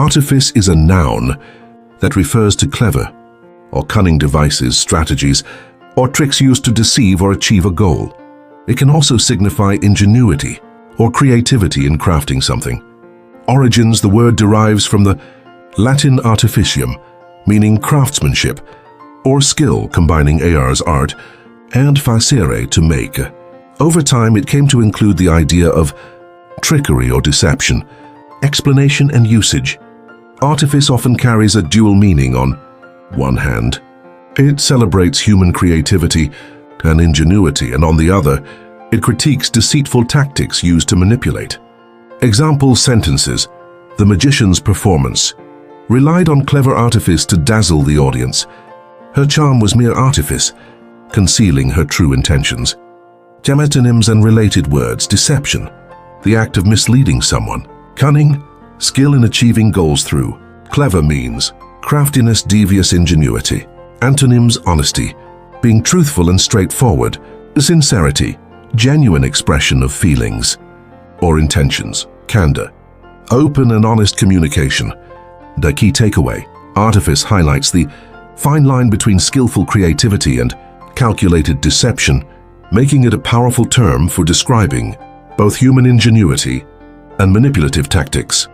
Artifice is a noun that refers to clever or cunning devices, strategies, or tricks used to deceive or achieve a goal. It can also signify ingenuity or creativity in crafting something. Origins: the word derives from the Latin artificium, meaning craftsmanship or skill combining ars, art, and facere, to make. Over time, it came to include the idea of trickery or deception, explanation and usage. Artifice often carries a dual meaning. On one hand, it celebrates human creativity and ingenuity, and on the other, it critiques deceitful tactics used to manipulate. Example sentences: the magician's performance relied on clever artifice to dazzle the audience. Her charm was mere artifice, concealing her true intentions. Metonyms and related words: deception, the act of misleading someone. Cunning, skill in achieving goals through clever means. Craftiness, devious ingenuity. Antonyms: honesty, being truthful and straightforward. Sincerity, genuine expression of feelings or intentions. Candor, open and honest communication. The key takeaway: Artifice highlights the fine line between skillful creativity and calculated deception, making it a powerful term for describing both human ingenuity and manipulative tactics.